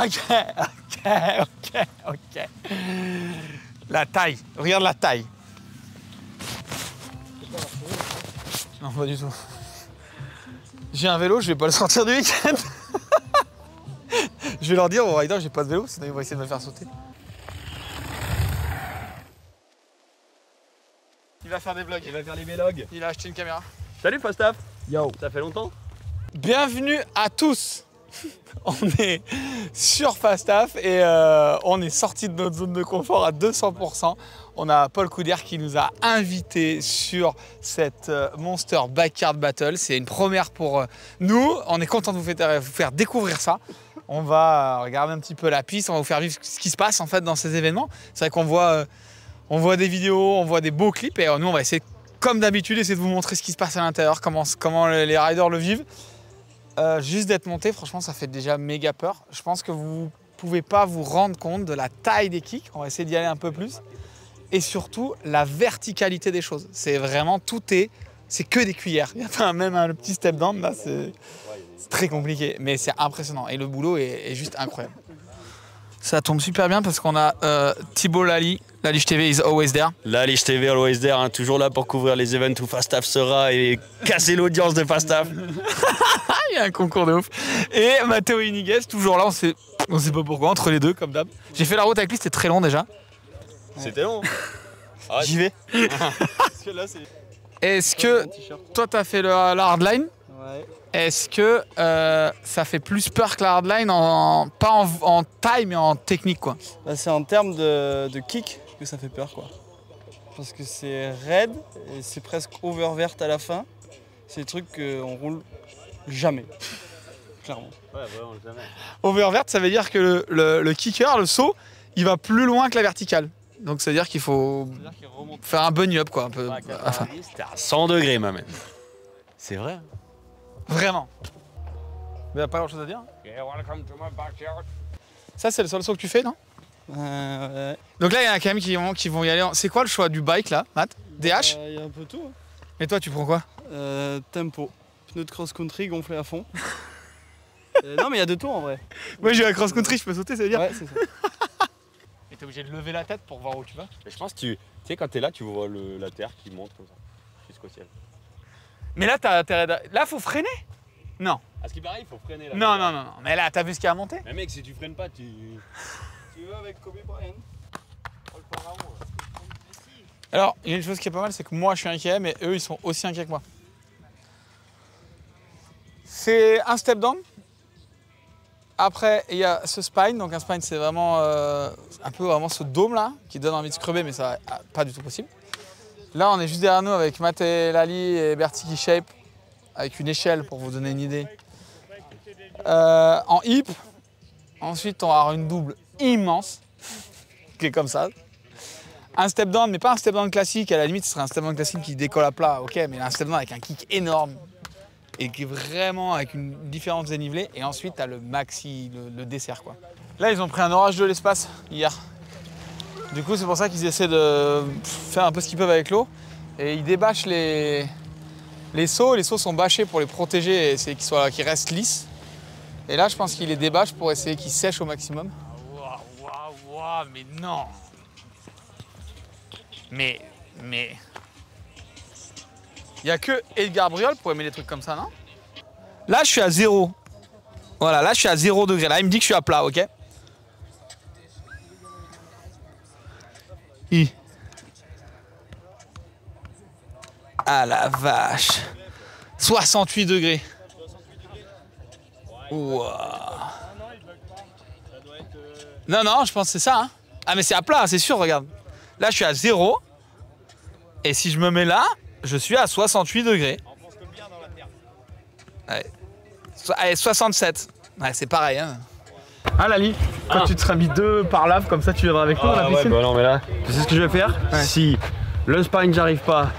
Ok. La taille, regarde la taille. Non, pas du tout. J'ai un vélo, je vais pas le sortir du week-end. Je vais leur dire au rider, j'ai pas de vélo, sinon ils vont essayer de me faire sauter. Il va faire des vlogs. Il va faire les vlogs. Il a acheté une caméra. Salut Fastaf. Yo. Ça fait longtemps. Bienvenue à tous. On est sur Fastaf et on est sorti de notre zone de confort à 200%. On a Paul Couder qui nous a invités sur cette Monster Backyard Battle. C'est une première pour nous. On est content de vous faire découvrir ça. On va regarder un petit peu la piste, on va vous faire vivre ce qui se passe en fait dans ces événements. C'est vrai qu'on voit des vidéos, on voit des beaux clips et nous on va essayer, comme d'habitude, essayer de vous montrer ce qui se passe à l'intérieur, comment les riders le vivent. Juste d'être monté, franchement, ça fait déjà méga peur. Je pense que vous ne pouvez pas vous rendre compte de la taille des kicks. On va essayer d'y aller un peu plus. Et surtout, la verticalité des choses. C'est vraiment, c'est que des cuillères. Il y a même un petit step down, là, c'est très compliqué. Mais c'est impressionnant. Et le boulot est juste incroyable. Ça tombe super bien parce qu'on a Thibaut Lally. Lalich TV is always there. Lalich TV always there, hein, toujours là pour couvrir les events où Fastaf sera et casser l'audience de Fastaf. Il y a un concours de ouf. Et Matteo Iniguez, toujours là, on sait pas pourquoi, entre les deux, comme d'hab. J'ai fait la route avec lui, c'était très long déjà. C'était long. Ah, j'y vais. Parce que là, c'est... Est-ce que toi, t'as fait la hardline? Ouais. Est-ce que ça fait plus peur que la hardline, pas en taille, mais en technique, quoi? Bah, c'est en termes de kick que ça fait peur, quoi. Parce que c'est raide et c'est presque oververt à la fin. C'est des trucs qu'on roule jamais, clairement. Ouais, vraiment jamais. Oververt, ça veut dire que le kicker, le saut, il va plus loin que la verticale. Donc ça veut dire qu'il faut faire un bunny up, quoi, un peu. Enfin. C'était à 100 degrés, ma mère. C'est vrai. Vraiment. Mais y'a pas grand chose à dire. Ça, c'est le seul saut que tu fais, non? Ouais. Donc là, il y en a quand même qui vont y aller. C'est quoi le choix du bike, là, Matt? DH? Il y a un peu tout. Hein. Et toi, tu prends quoi? Tempo. Pneu de cross-country gonflé à fond. Non, mais il y a 2 tours en vrai. Moi, j'ai un cross-country, je peux sauter, ça veut dire? Ouais, c'est ça. Et t'es obligé de lever la tête pour voir où tu vas? Mais je pense que tu sais, quand t'es là, tu vois la terre qui monte comme ça, jusqu'au ciel. Mais là, t'as intérêt là, faut freiner? Non. À ce qui paraît, il faut freiner là. Non. Mais là, t'as vu ce qu'il y a à monter? Mais mec, si tu freines pas, tu vas avec Kobe Bryant. Alors, il y a une chose qui est pas mal, c'est que moi, je suis inquiet, mais eux, ils sont aussi inquiets que moi. C'est un step down. Après, il y a ce spine. Donc un spine, c'est vraiment un peu vraiment ce dôme-là qui donne envie de se crever, mais ça pas du tout possible. Là, on est juste derrière nous avec Matt et Lally et Bertie qui shape, avec une échelle pour vous donner une idée. En hip, ensuite, on va avoir une double immense, qui est comme ça. Un step down, mais pas un step down classique. À la limite, ce serait un step down classique qui décolle à plat, ok, mais un step down avec un kick énorme et qui est vraiment avec une différence dénivelée. Et ensuite, tu as le maxi, le dessert, quoi. Là, ils ont pris un orage de l'espace hier. Du coup, c'est pour ça qu'ils essaient de faire un peu ce qu'ils peuvent avec l'eau. Et ils débâchent les seaux. Les seaux sont bâchés pour les protéger et essayer qu'ils restent lisses. Et là, je pense qu'ils les débâchent pour essayer qu'ils sèchent au maximum. Waouh, mais non! Mais... Il n'y a que Edgar Briol pour aimer des trucs comme ça, non? Là, je suis à 0. Voilà, là, je suis à 0 degré. Là, il me dit que je suis à plat, ok? Ah la vache! 68 degrés. Ouah. Non, je pense que c'est ça. Hein. Ah, mais c'est à plat, c'est sûr, regarde. Là, je suis à 0. Et si je me mets là, je suis à 68 degrés. Ouais. Allez, 67. Ouais, c'est pareil. Hein. Ah, Lali, quand tu te seras mis 2 par lave, comme ça, tu viendras avec nous dans la piscine. Ouais, bah non, mais là, tu sais ce que je vais faire? Ouais. Si le spine, j'arrive pas,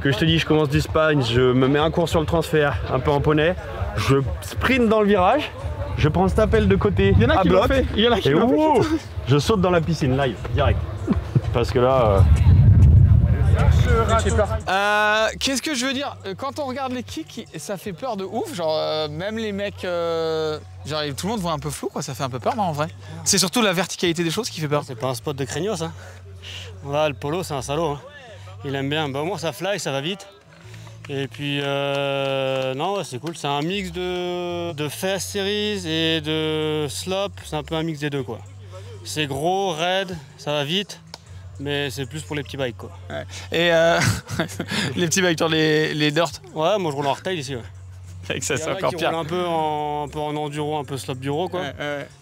que je te dis, je commence du spine, je me mets un cours sur le transfert, un peu en poney, je sprint dans le virage, je prends cet appel de côté à bloc, et je saute dans la piscine live, direct. Parce que là... Qu'est-ce que je veux dire? Quand on regarde les kicks, ça fait peur de ouf. Genre, même les mecs. Genre, tout le monde voit un peu flou, quoi. Ça fait un peu peur, non, en vrai. C'est surtout la verticalité des choses qui fait peur. C'est pas un spot de craignos, hein. Là, le polo, c'est un salaud. Hein. Il aime bien. Bah, au moins, ça fly, ça va vite. Et puis, non, ouais, c'est cool. C'est un mix de fast series et de slop. C'est un peu un mix des deux, quoi. C'est gros, raide, ça va vite. Mais c'est plus pour les petits bikes, quoi. Ouais. Et les petits bikes, genre les dirt. Ouais, moi je roule en retail ici, ouais. Avec ça, c'est encore qui pire. roule un peu en enduro, un peu slop duro, quoi.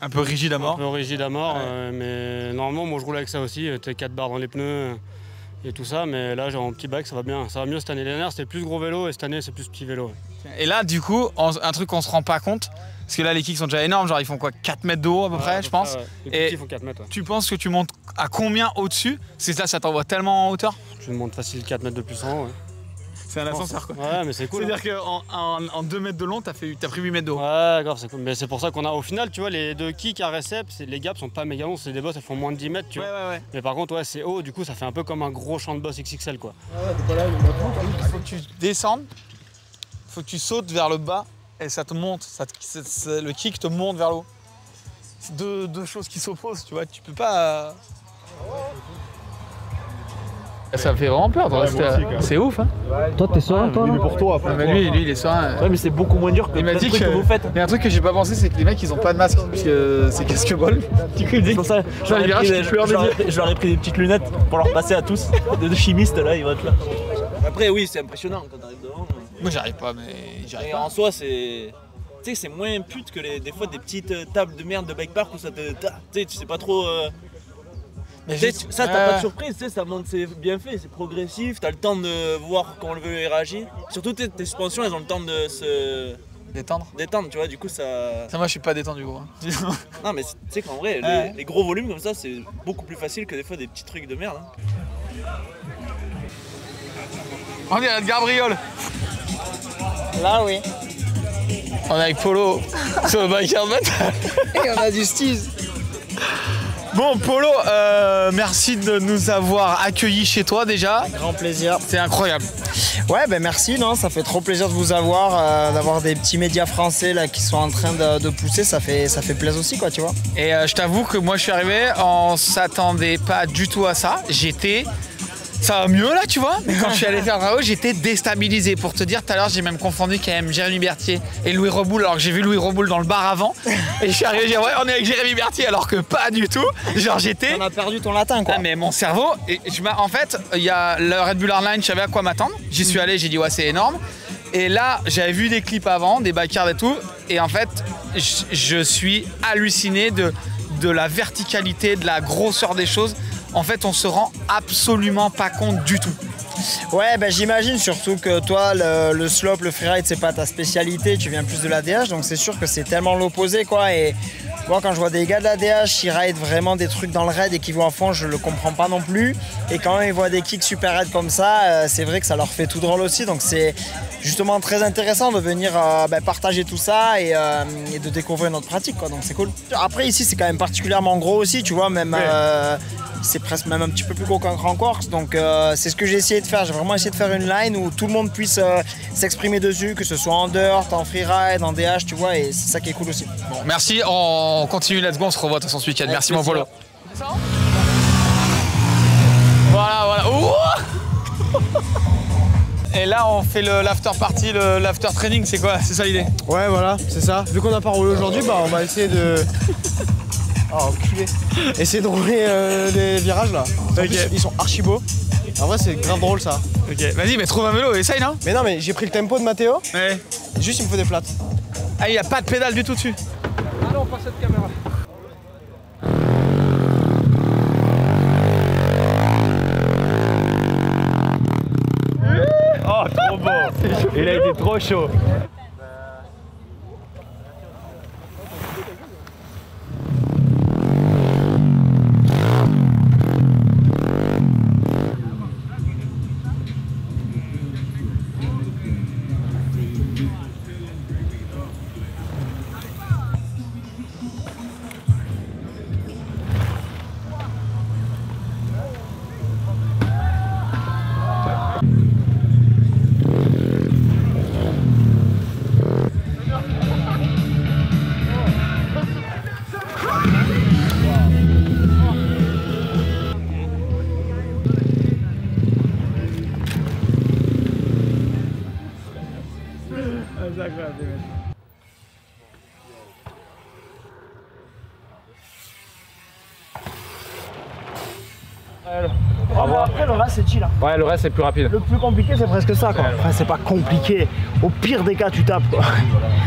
Un peu rigide à mort. Un peu rigide à mort, mais normalement, moi je roule avec ça aussi. T'as 4 barres dans les pneus et tout ça, mais là, genre en petit bike, ça va bien. Ça va mieux cette année. L'année dernière, c'était plus gros vélo et cette année, c'est plus petit vélo. Ouais. Et là, du coup, un truc qu'on se rend pas compte, parce que là, les kicks sont déjà énormes, genre ils font quoi, 4 mètres de haut à peu près, je pense. Ouais. Les petits font 4 mètres. Ouais. Tu penses que tu montes à combien au-dessus? C'est ça t'envoie tellement en hauteur? Tu montes facile 4 mètres de plus en haut. Ouais. C'est un ascenseur, quoi. Ouais, mais c'est cool. C'est-à-dire qu'en 2 mètres de long, t'as pris 8 mètres de haut. Ouais, d'accord, c'est cool. Mais c'est pour ça qu'on a, au final, tu vois, les deux kicks à récep, les gaps sont pas méga longs, c'est des bosses, elles font moins de 10 mètres, tu vois. Ouais. Mais par contre, ouais, c'est haut, du coup, ça fait un peu comme un gros champ de boss XXL, quoi. Il faut que tu descendes, il faut que tu sautes vers le bas et ça te monte. Le kick te monte vers le haut. C'est deux choses qui s'opposent, tu vois. Tu peux pas. Ça me fait vraiment peur, c'est ouf, hein. Toi, t'es serein, toi? Pour toi, Mais lui, il est serein. Ouais, mais c'est beaucoup moins dur que Il m'a plein de dit trucs que vous faites. Il y a un truc que j'ai pas pensé, c'est que les mecs, ils ont pas de masque, parce que c'est casque-bol. Du coup, il dit C'est pour ça, je leur ai pris des petites lunettes pour leur passer à tous. De chimistes, là, ils vont être là. Après, oui, c'est impressionnant quand t'arrives devant. Moi, j'arrive pas, mais j'arrive Et pas. en soi, c'est. Tu sais, c'est moins pute que des fois des petites tables de merde de bike park où ça te. Tu sais, tu sais pas trop. Mais Ça, t'as pas de surprise, tu sais, ça monte, c'est bien fait, c'est progressif, t'as le temps de voir comment le vélo réagit. Surtout tes suspensions, elles ont le temps de se Détendre. détendre, tu vois, du coup ça. Ça, moi, je suis pas détendu, gros. Non, mais tu sais qu'en vrai, Ouais. les gros volumes comme ça, c'est beaucoup plus facile que des fois des petits trucs de merde. Hein. On dirait Gabriel. Là, oui. On est avec Polo sur le bike battle. Et on a du Steez. Bon, Polo, merci de nous avoir accueillis chez toi déjà. Grand plaisir. C'est incroyable. Ouais, ben merci, non, ça fait trop plaisir de vous avoir, d'avoir des petits médias français là qui sont en train de pousser, ça fait plaisir aussi, quoi, tu vois. Et je t'avoue que moi, je suis arrivé, on s'attendait pas du tout à ça. Ça va mieux là, tu vois, mais quand je suis allé faire le travail, j'étais déstabilisé. Pour te dire, tout à l'heure, j'ai même confondu quand même Jérémy Berthier et Louis Reboul, alors que j'ai vu Louis Reboul dans le bar avant. Et je suis arrivé, j'ai dit, ouais, on est avec Jérémy Berthier, alors que pas du tout. Genre, j'étais. On a perdu ton latin, quoi. Ah, mais mon cerveau, en fait, il y a le Red Bull Airline, je savais à quoi m'attendre. J'y suis allé, j'ai dit, ouais, c'est énorme. Et là, j'avais vu des clips avant, des backyards et tout. Et en fait, je suis halluciné de la verticalité, de la grosseur des choses. En fait, on se rend absolument pas compte du tout. Ouais, ben j'imagine surtout que toi, le slope, le freeride, c'est pas ta spécialité, tu viens plus de l'ADH, donc c'est sûr que c'est tellement l'opposé, quoi. Et moi, quand je vois des gars de l'ADH qui ride vraiment des trucs dans le raid et qui vont à fond, je le comprends pas non plus. Et quand ils voient des kicks super raides comme ça, c'est vrai que ça leur fait tout drôle aussi, donc c'est justement très intéressant de venir partager tout ça et de découvrir notre pratique, quoi, donc c'est cool. Après, ici, c'est quand même particulièrement gros aussi, tu vois, même. C'est presque même un petit peu plus gros qu'un Grand Corse, donc c'est ce que j'ai essayé de faire. J'ai vraiment essayé de faire une line où tout le monde puisse s'exprimer dessus, que ce soit en dirt, en freeride, en DH, tu vois, et c'est ça qui est cool aussi. Bon, merci, on continue, let's go, on se revoit de toute façon ce week-end. Merci mon Polo. Voilà. Et là, on fait l'after party, l'after training, c'est quoi? C'est ça l'idée? Ouais, voilà, c'est ça. Vu qu'on n'a pas roulé aujourd'hui, on va essayer de. Oh, enculé. Essayer de rouler les virages là. En plus, ils sont archi beaux. En vrai, c'est grave drôle ça. Ok, vas-y, mais trouve un vélo, essaye, non? Mais non, mais j'ai pris le tempo de Mathéo. Ouais. Juste, il me faut des plates. Ah, il n'y a pas de pédale du tout dessus. Allez, on passe cette caméra. Oh, trop beau. Il a été trop chaud. Après, le reste, c'est chill. Hein. Ouais, le reste, c'est plus rapide. Le plus compliqué, c'est presque ça, quoi. Enfin, c'est pas compliqué. Au pire des cas, tu tapes, quoi.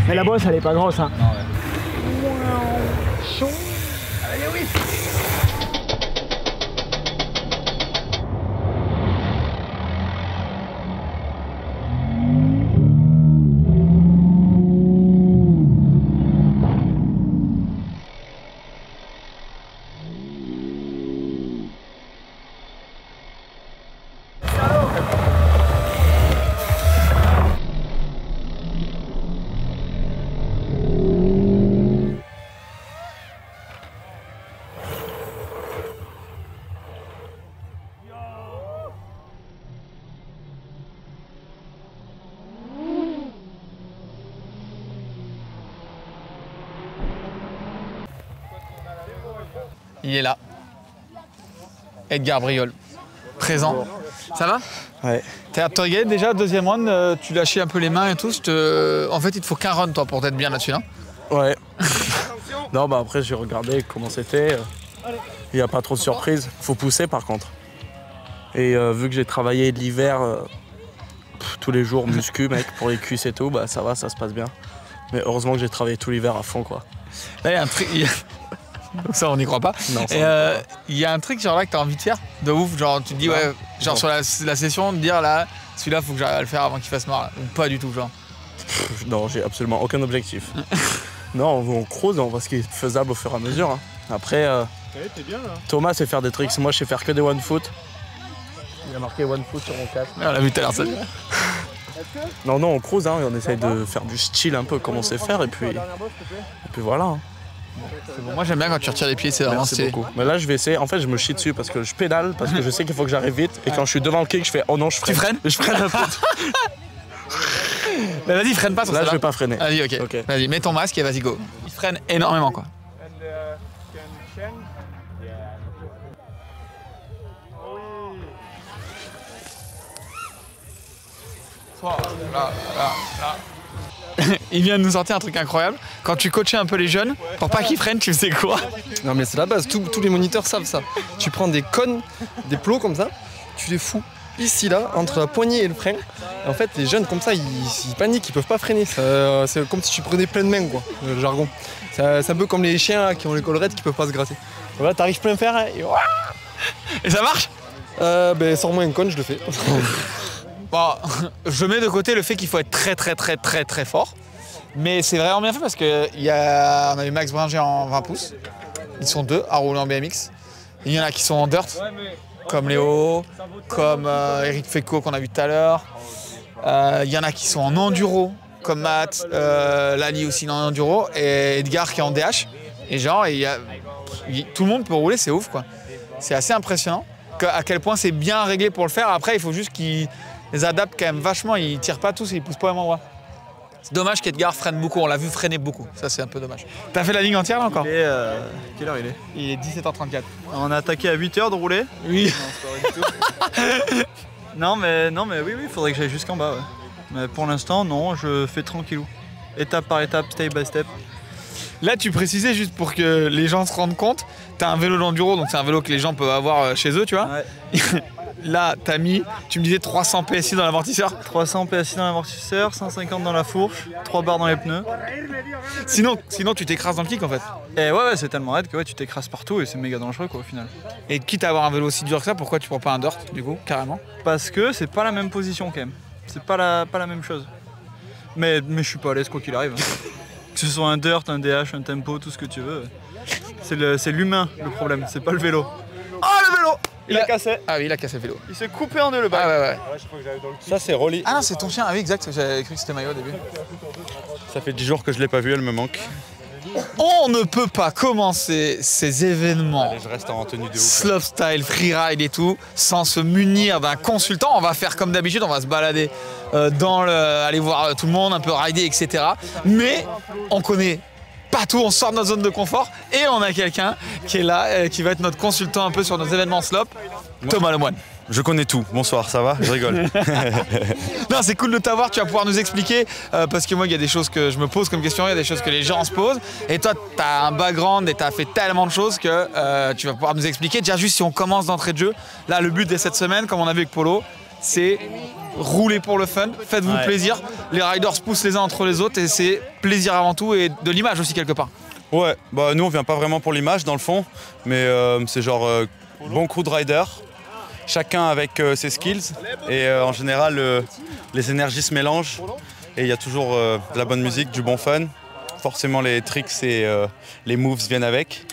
Mais la bosse, elle est pas grosse, hein. Allez, oui. Il est là. Edgar Briol, présent. Ça va? Ouais. T'es upgradé déjà, deuxième run, tu lâchais un peu les mains et tout. En fait, il te faut qu'un run toi pour être bien là-dessus, hein? Ouais. Non, bah après j'ai regardé comment c'était. Il n'y a pas trop de surprises. Faut pousser par contre. Et vu que j'ai travaillé de l'hiver tous les jours, muscu mec, pour les cuisses et tout, bah ça va, ça se passe bien. Mais heureusement que j'ai travaillé tout l'hiver à fond quoi. Là, il y a un truc. Donc ça, on n'y croit pas. Non, ça, et il y a un truc genre là que t'as envie de faire de ouf, genre tu te dis ouais, genre sur la session de dire là, celui-là faut que j'arrive à le faire avant qu'il fasse noir. Ou pas du tout genre. Non, j'ai absolument aucun objectif. Non, on croise, on voit ce qui est faisable au fur et à mesure. Hein. Après, Thomas sait faire des tricks, moi je sais faire que des one foot. Il a marqué one foot sur mon casque. On l'a vu tout à l'heure ça. Non, on croise, hein, et on essaye de faire du style un peu comme on sait faire et puis voilà. Hein. Bon, moi j'aime bien quand tu retires les pieds, c'est vraiment stylé. Beaucoup. Mais là je vais essayer, en fait je me chie dessus parce que je pédale, parce que je sais qu'il faut que j'arrive vite et quand je suis devant le kick je fais oh non je freine. Tu freines? Je freine un peu. Bah vas-y freine pas sur Là ça. je vais pas freiner. Vas-y ok. Vas-y mets ton masque et vas-y go. Il freine énormément quoi. Il vient de nous sortir un truc incroyable. Quand tu coachais un peu les jeunes, pour pas qu'ils freinent, tu faisais quoi? Non mais c'est la base, tous les moniteurs savent ça. Tu prends des cônes, des plots comme ça, tu les fous ici là, entre la poignée et le frein. Et en fait les jeunes comme ça, ils paniquent, ils peuvent pas freiner. C'est comme si tu prenais plein de mains quoi, le jargon. C'est un peu comme les chiens là, qui ont les collerettes qui peuvent pas se gratter. Voilà, t'arrives plein fer hein, et ça marche? Ben sors-moi un cône, je le fais. Bon, je mets de côté le fait qu'il faut être très fort. Mais c'est vraiment bien fait parce qu'on a eu Max Bringer en 20 pouces. Ils sont deux à rouler en BMX. Il y en a qui sont en dirt, comme Léo, comme Eric Feco qu'on a vu tout à l'heure. Il y en a qui sont en enduro, comme Matt, Lali aussi en enduro, et Edgar qui est en DH. Et genre, tout le monde peut rouler, c'est ouf quoi. C'est assez impressionnant à quel point c'est bien réglé pour le faire. Après, il faut juste qu'ils les adaptent quand même vachement. Ils tirent pas tous et ils poussent pas au même endroit. C'est dommage qu'Edgar freine beaucoup, on l'a vu freiner beaucoup, ça c'est un peu dommage. T'as fait la ligne entière là encore? Quelle heure il est? Il est 17h34. On a attaqué à 8h de rouler? Oui. Non, mais oui, il faudrait que j'aille jusqu'en bas. Ouais. Mais pour l'instant, non, je fais tranquillou. Étape par étape, step by step. Là, tu précisais juste pour que les gens se rendent compte, t'as un vélo d'enduro, donc c'est un vélo que les gens peuvent avoir chez eux, tu vois. Ouais. Là, t'as mis, tu me disais 300 PSI dans l'amortisseur. 300 PSI dans l'amortisseur, 150 dans la fourche, 3 barres dans les pneus. Sinon tu t'écrases dans le kick en fait. Et ouais, c'est tellement raide que ouais, tu t'écrases partout et c'est méga dangereux quoi au final. Et quitte à avoir un vélo aussi dur que ça, pourquoi tu prends pas un dirt du coup, carrément? Parce que c'est pas la même position quand même. C'est pas la même chose. Mais je suis pas à l'aise quoi qu'il arrive. Que ce soit un dirt, un DH, un tempo, tout ce que tu veux. C'est l'humain le problème, c'est pas le vélo. Oh le vélo! Il a cassé. Ah oui, il a cassé le vélo. Il s'est coupé en deux le bas. Ah ouais. Ça c'est Rolly. Ah non, c'est ton chien, ah oui exact, j'avais cru que c'était Maillot au début. Ça fait 10 jours que je l'ai pas vu, elle me manque. On ne peut pas commencer ces événements. Allez, je reste en tenue de ouf. Slopestyle, freeride et tout, sans se munir d'un consultant. On va faire comme d'habitude, on va se balader aller voir tout le monde, un peu rider, etc. Mais on connaît pas tout, on sort de notre zone de confort et on a quelqu'un qui est là, qui va être notre consultant un peu sur nos événements slope, Thomas Lemoine. Je connais tout. Bonsoir, ça va? Je rigole. Non, c'est cool de t'avoir, tu vas pouvoir nous expliquer parce que moi il y a des choses que je me pose comme question, il y a des choses que les gens se posent et toi tu as un background et tu as fait tellement de choses que tu vas pouvoir nous expliquer. Déjà juste si on commence d'entrée de jeu, là le but de cette semaine comme on a vu avec Polo, c'est rouler pour le fun, faites-vous plaisir, les riders se poussent les uns entre les autres et c'est plaisir avant tout et de l'image aussi quelque part. Ouais, bah nous on vient pas vraiment pour l'image dans le fond, mais c'est genre bon crew de riders, chacun avec ses skills et en général les énergies se mélangent et il y a toujours de la bonne musique, du bon fun. Forcément les tricks et les moves viennent avec.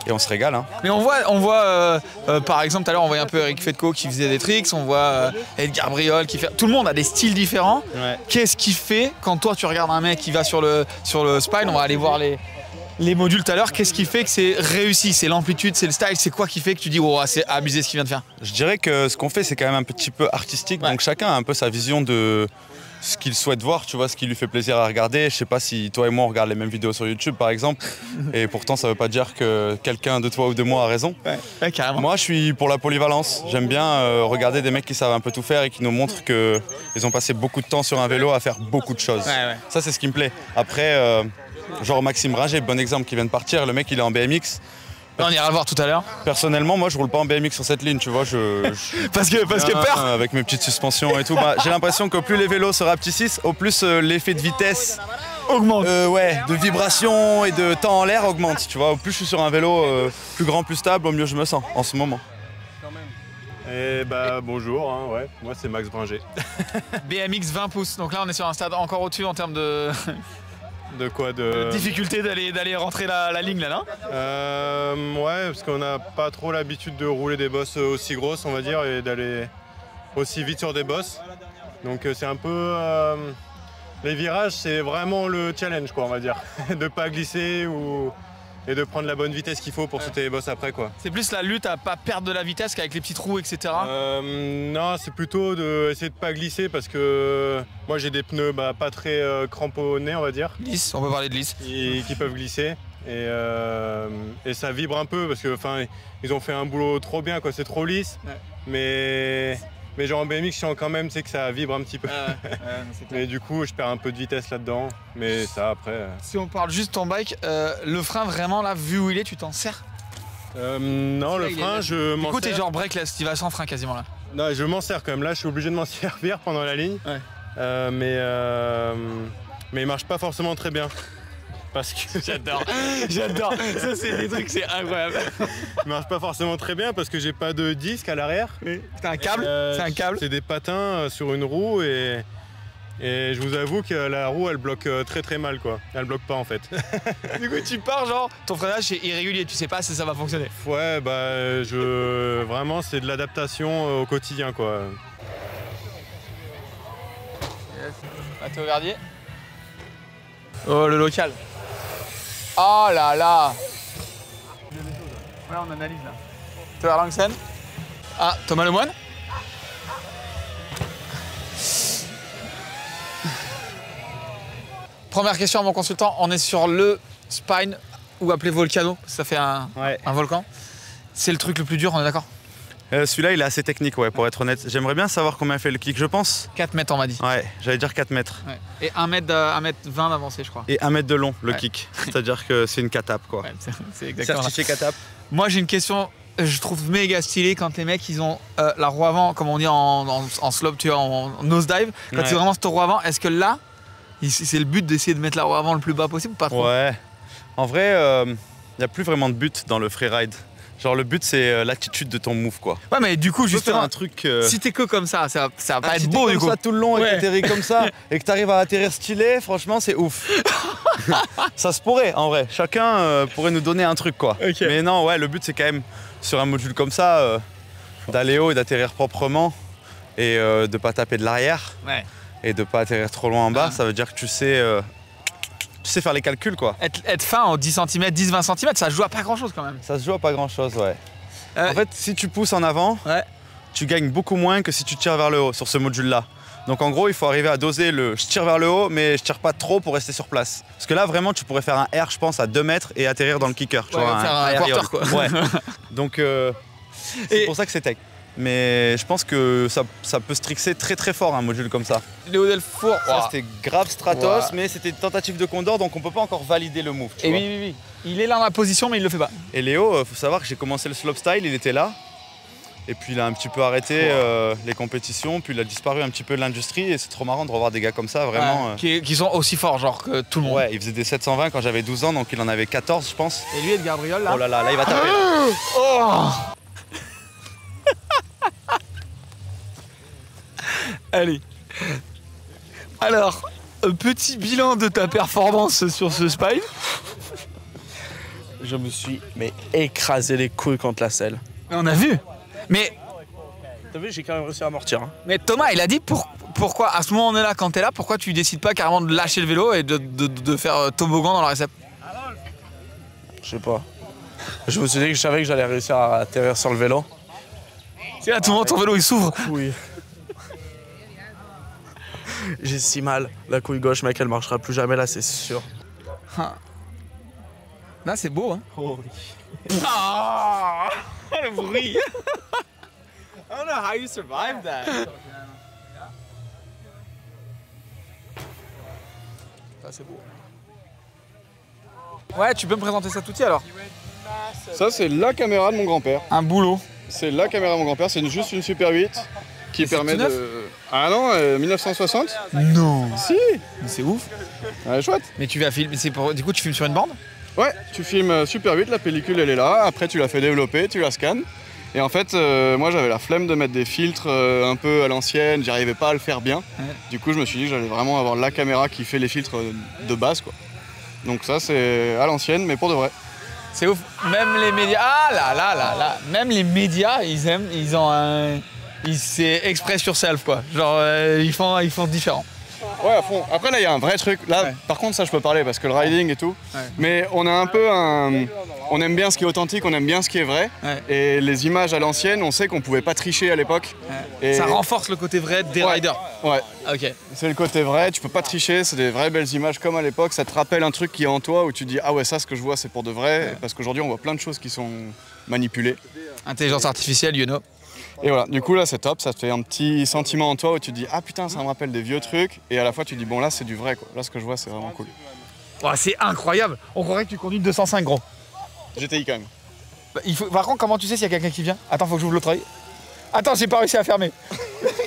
Et on se régale. Hein. Mais on voit par exemple, tout à l'heure, on voyait un peu Eric Fedko qui faisait des tricks, on voit Edgar Briol qui fait. Tout le monde a des styles différents. Ouais. Qu'est-ce qui fait quand toi tu regardes un mec qui va sur le spine, on va aller voir les modules tout à l'heure, qu'est-ce qui fait que c'est réussi? C'est l'amplitude, c'est le style, c'est quoi qui fait que tu dis oh, c'est abusé ce qu'il vient de faire? Je dirais que ce qu'on fait, c'est quand même un petit peu artistique, donc chacun a un peu sa vision de ce qu'il souhaite voir, tu vois, ce qui lui fait plaisir à regarder. Je sais pas si toi et moi on regarde les mêmes vidéos sur YouTube par exemple, et pourtant ça veut pas dire que quelqu'un de toi ou de moi a raison. Ouais, carrément. Moi je suis pour la polyvalence, j'aime bien regarder des mecs qui savent un peu tout faire et qui nous montrent qu'ils ont passé beaucoup de temps sur un vélo à faire beaucoup de choses. Ça c'est ce qui me plaît. Après, genre Maxime Ringer, bon exemple, qui vient de partir, le mec il est en BMX. On ira le voir tout à l'heure. Personnellement, moi je roule pas en BMX sur cette ligne, tu vois, parce que peur. Avec mes petites suspensions et tout, bah, j'ai l'impression qu'au plus les vélos se rapetissent, au plus l'effet de vitesse augmente. De vibration et de temps en l'air augmente, tu vois. Au plus je suis sur un vélo plus grand, plus stable, au mieux je me sens en ce moment. Et bah bonjour, hein, ouais, moi c'est Max Bringer. BMX 20 pouces, donc là on est sur un stade encore au-dessus en termes de... De quoi de difficulté d'aller rentrer la ligne là, non? Ouais, parce qu'on n'a pas trop l'habitude de rouler des bosses aussi grosses, on va dire, et d'aller aussi vite sur des bosses. Donc c'est un peu... les virages, c'est vraiment le challenge, quoi, on va dire. De pas glisser et de prendre la bonne vitesse qu'il faut pour sauter les bosses après, quoi. C'est plus la lutte à pas perdre de la vitesse qu'avec les petits trous, etc. Non, c'est plutôt d'essayer de pas glisser parce que moi j'ai des pneus pas très cramponnés, on va dire. Lisse, on peut parler de lisse. Qui peuvent glisser et ça vibre un peu parce que ils ont fait un boulot trop bien, quoi. C'est trop lisse, mais genre en BMX, je sens quand même que ça vibre un petit peu. Mais du coup, je perds un peu de vitesse là-dedans. Mais ça, après... Si on parle juste de ton bike, le frein, vraiment, là, vu où il est, tu t'en sers? Non, le frein, je m'en sers... Du coup, t'es genre breakless, tu vas sans frein quasiment, là. Non, je m'en sers quand même. Là, je suis obligé de m'en servir pendant la ligne. Mais il marche pas forcément très bien. Parce que j'adore, ça c'est des trucs, c'est incroyable. Il marche pas forcément très bien parce que j'ai pas de disque à l'arrière. C'est un câble, c'est des patins sur une roue et je vous avoue que la roue elle bloque très très mal, quoi. Elle bloque pas en fait. Du coup tu pars genre, ton freinage c'est irrégulier, tu sais pas si ça va fonctionner. Ouais, bah vraiment c'est de l'adaptation au quotidien, quoi. Yes. Mathéo Verdier. Oh le local. Oh là là. Ouais, on analyse là. Thomas Langsen. Ah, Thomas Lemoine. Première question à mon consultant, on est sur le spine ou appelé Volcano, ça fait un volcan. C'est le truc le plus dur, on est d'accord? Celui-là, il est assez technique, ouais, pour être honnête. J'aimerais bien savoir combien fait le kick, je pense. 4 mètres, on m'a dit. Ouais, j'allais dire 4 mètres. Ouais. Et 1 mètre 20 d'avancée, je crois. Et 1 mètre de long, le kick. C'est-à-dire que c'est une catape, quoi. Ouais, c'est exactement certifié catape. Moi, j'ai une question, je trouve méga stylé quand les mecs, ils ont la roue avant, comme on dit en slope, tu vois, en nosedive. Quand c'est vraiment cette roue avant, est-ce que là, c'est le but d'essayer de mettre la roue avant le plus bas possible ou pas trop? Ouais. En vrai, il n'y a plus vraiment de but dans le freeride. Genre le but c'est l'attitude de ton move, quoi. Ouais, mais du coup justement un truc si t'es que comme ça va pas être beau, du coup. Si t'es comme ça tout le long et que t'atterris comme ça et que t'arrives à atterrir stylé, franchement c'est ouf. Ça se pourrait en vrai, chacun pourrait nous donner un truc, quoi. Mais non, ouais, le but c'est quand même sur un module comme ça d'aller haut et d'atterrir proprement et de pas taper de l'arrière et de pas atterrir trop loin en bas. Ça veut dire que tu sais faire les calculs, quoi. Être fin en 10 cm, 10-20 cm, ça se joue à pas grand chose quand même. Ça se joue à pas grand chose, ouais. En fait, si tu pousses en avant, tu gagnes beaucoup moins que si tu tires vers le haut sur ce module-là. Donc en gros, il faut arriver à doser le je tire vers le haut, mais je tire pas trop pour rester sur place. Parce que là, vraiment, tu pourrais faire un R, je pense, à 2 mètres et atterrir dans le kicker. Tu vois, faire un quarter, quoi. Ouais. Donc c'est pour ça que c'est tech. mais je pense que ça peut se trixer très très fort un module comme ça. Léo Delfour, ça c'était grave Stratos, mais c'était une tentative de Condor, donc on peut pas encore valider le move. Tu vois. Oui. Il est là dans la position, mais il le fait pas. Et Léo, faut savoir que j'ai commencé le slopestyle, il était là. Et puis il a un petit peu arrêté les compétitions, puis il a disparu un petit peu de l'industrie et c'est trop marrant de revoir des gars comme ça, vraiment. Qui sont aussi forts, genre que tout le monde. Ouais, il faisait des 720 quand j'avais 12 ans, donc il en avait 14 je pense. Et lui, Edgar Briol, là. Oh là là, là il va taper. Allez. Alors, un petit bilan de ta performance sur ce spine. Je me suis écrasé les couilles contre la selle. On a vu. Mais t'as vu, j'ai quand même réussi à amortir. Hein. Mais Thomas, il a dit pourquoi, à ce moment-là, quand t'es là, pourquoi tu décides pas carrément de lâcher le vélo et de faire toboggan dans la récep? Je sais pas. Je me suis dit que je savais que j'allais réussir à atterrir sur le vélo. C'est là, tout le monde, ton vélo, il s'ouvre. Oui. J'ai si mal. La couille gauche, mec, elle marchera plus jamais là, c'est sûr. Là, c'est beau, hein. Oh. Ah, le bruit. I don't know how you survived that. Ça, c'est beau. Ouais, tu peux me présenter ça tout de suite alors? Ça, c'est la caméra de mon grand-père. Un boulot. C'est la caméra de mon grand-père, c'est juste une Super 8 qui permet de... Ah non, 1960. Non. Si. C'est ouf. Ouais, chouette. Mais tu vas filmer, du coup tu filmes sur une bande? Ouais, tu filmes Super 8, la pellicule elle est là, après tu la fais développer, tu la scannes. Et en fait, moi j'avais la flemme de mettre des filtres un peu à l'ancienne, j'arrivais pas à le faire bien. Ouais. Du coup je me suis dit que j'allais vraiment avoir la caméra qui fait les filtres de base quoi. Donc ça c'est à l'ancienne mais pour de vrai. C'est ouf, même les médias, même les médias ils ont un... C'est express yourself quoi, genre ils font différent. Ouais à fond, après là il y a un vrai truc, là par contre ça je peux parler parce que le riding et tout, mais on a un peu on aime bien ce qui est authentique, on aime bien ce qui est vrai, et les images à l'ancienne, on sait qu'on pouvait pas tricher à l'époque. Et... Ça renforce le côté vrai des riders. Ouais. Ok. C'est le côté vrai, tu peux pas tricher, c'est des vraies belles images comme à l'époque, ça te rappelle un truc qui est en toi où tu dis ah ouais ça ce que je vois c'est pour de vrai, parce qu'aujourd'hui on voit plein de choses qui sont manipulées. Intelligence artificielle, you know. Et voilà, du coup là c'est top, ça te fait un petit sentiment en toi où tu te dis ah putain ça me rappelle des vieux trucs, et à la fois tu te dis bon là c'est du vrai quoi, là ce que je vois c'est vraiment cool. Oh, c'est incroyable, on croirait que tu conduis 205 gros. GTI quand même. Bah, par contre comment tu sais s'il y a quelqu'un qui vient? Attends, faut que j'ouvre l'autre œil. Attends, j'ai pas réussi à fermer.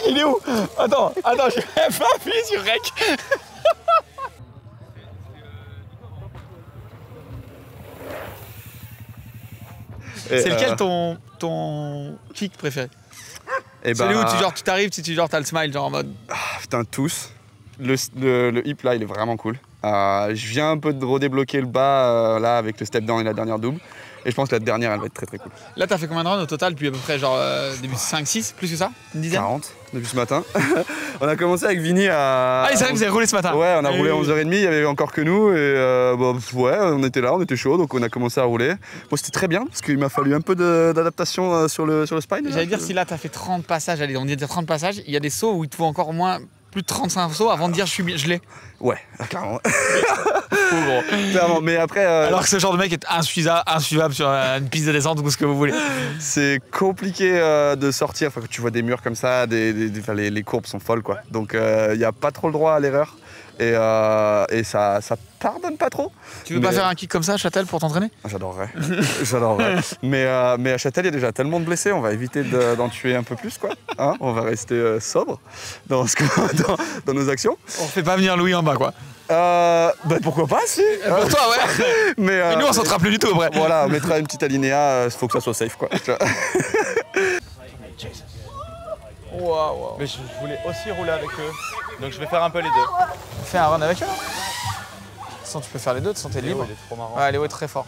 Il est où? Attends, j'ai même pas appuyé sur rec. C'est lequel ton kick préféré? Celui où tu t'arrives, tu t'as le smile genre en mode... Ah, putain, tous. Le hip là il est vraiment cool. Je viens un peu de redébloquer le bas là avec le step down et la dernière double. Et je pense que la dernière elle va être très très cool. Là t'as fait combien de runs au total depuis à peu près genre début 5-6, plus que ça? Une dizaine? 40 depuis ce matin. On a commencé avec Vinny à... Ah c'est vrai que vous avez roulé ce matin? Ouais, on a roulé à 11h30, il y avait encore que nous et ouais on était là, on était chaud donc on a commencé à rouler. Bon c'était très bien parce qu'il m'a fallu un peu d'adaptation sur le spine. J'allais dire si là t'as fait 30 passages, allez on dit 30 passages, il y a des sauts où il te faut encore au moins plus de 35 sauts avant de dire je l'ai. Ouais, clairement. Clairement, mais après... Alors que ce genre de mec est insuivable sur une piste de descente ou ce que vous voulez. C'est compliqué de sortir, enfin, quand tu vois des murs comme ça, les courbes sont folles quoi. Donc il n'y a pas trop le droit à l'erreur et ça pardonne pas trop. Tu veux pas faire un kick comme ça à Châtel pour t'entraîner? J'adorerais. J'adorerais. Mais à Châtel il y a déjà tellement de blessés, on va éviter d'en tuer un peu plus quoi. Hein, on va rester sobre dans nos actions. On fait pas venir Louis en bas quoi. Pourquoi pas si. Pour toi ouais. Mais nous on s'en sera plus du tout après. Voilà, on mettra une petite alinéa, faut que ça soit safe quoi. Wow. Mais je voulais aussi rouler avec eux, donc je vais faire un peu les deux. Fais un run avec eux. Sinon tu peux faire les deux, tu t'es libre. Il est trop marrant. Ouais, Léo est très fort.